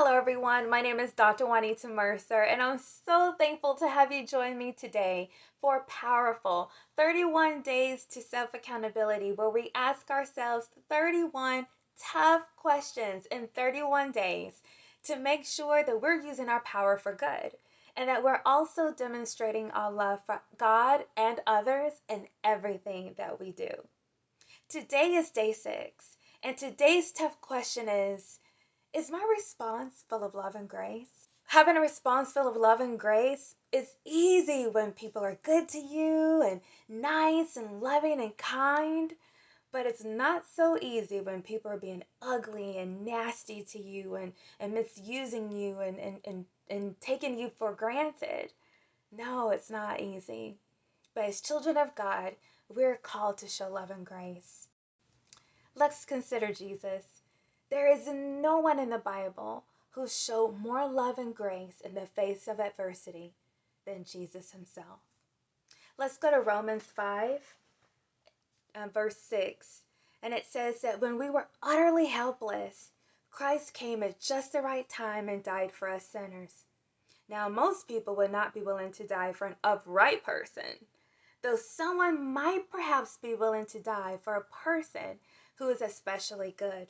Hello, everyone. My name is Dr. Juanita Mercer, and I'm so thankful to have you join me today for a powerful 31 Days to Self Accountability, where we ask ourselves 31 tough questions in 31 days to make sure that we're using our power for good and that we're also demonstrating our love for God and others in everything that we do. Today is day 6, and today's tough question is my response full of love and grace? Having a response full of love and grace is easy when people are good to you and nice and loving and kind, but it's not so easy when people are being ugly and nasty to you and misusing you and taking you for granted. No, it's not easy. But as children of God, we're called to show love and grace. Let's consider Jesus. There is no one in the Bible who showed more love and grace in the face of adversity than Jesus himself. Let's go to Romans 5, verse 6. And it says that when we were utterly helpless, Christ came at just the right time and died for us sinners. Now, most people would not be willing to die for an upright person, though someone might perhaps be willing to die for a person who is especially good.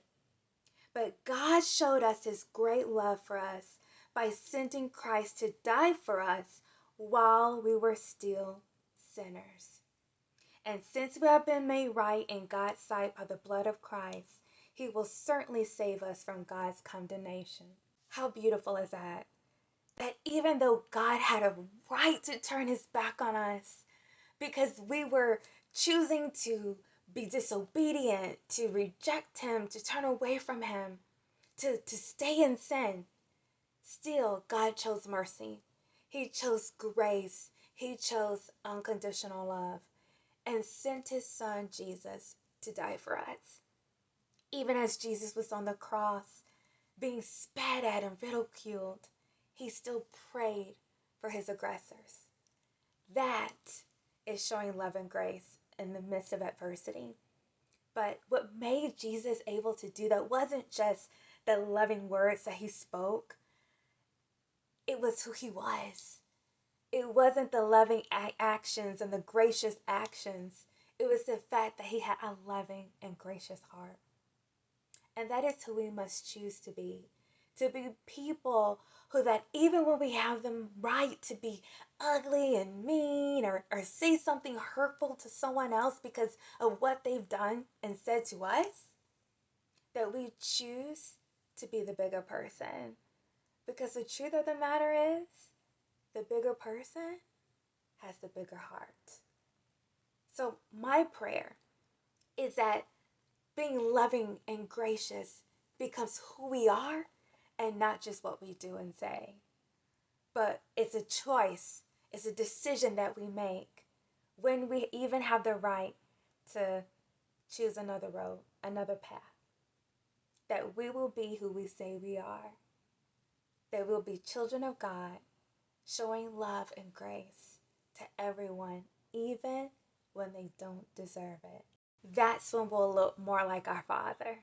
But God showed us his great love for us by sending Christ to die for us while we were still sinners. And since we have been made right in God's sight by the blood of Christ, he will certainly save us from God's condemnation. How beautiful is that? That even though God had a right to turn his back on us because we were choosing to be disobedient, to reject him, to turn away from him, to stay in sin, still God chose mercy. He chose grace. He chose unconditional love and sent his son Jesus to die for us. Even as Jesus was on the cross, being spat at and ridiculed, he still prayed for his aggressors. That is showing love and grace in the midst of adversity. But what made Jesus able to do that wasn't just the loving words that he spoke, it was who he was. It wasn't the loving actions and the gracious actions. It was the fact that he had a loving and gracious heart. And that is who we must choose to be. To be people who that even when we have the right to be ugly and mean or say something hurtful to someone else because of what they've done and said to us, that we choose to be the bigger person. Because the truth of the matter is, the bigger person has the bigger heart. So my prayer is that being loving and gracious becomes who we are and not just what we do and say. But it's a choice, it's a decision that we make when we even have the right to choose another road, another path. That we will be who we say we are. That we'll be children of God, showing love and grace to everyone, even when they don't deserve it. That's when we'll look more like our Father.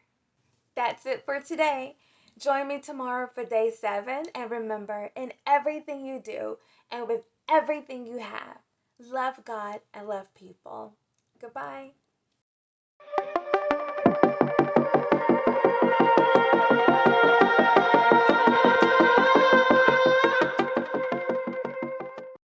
That's it for today. Join me tomorrow for day 7. And remember, in everything you do and with everything you have, love God and love people. Goodbye.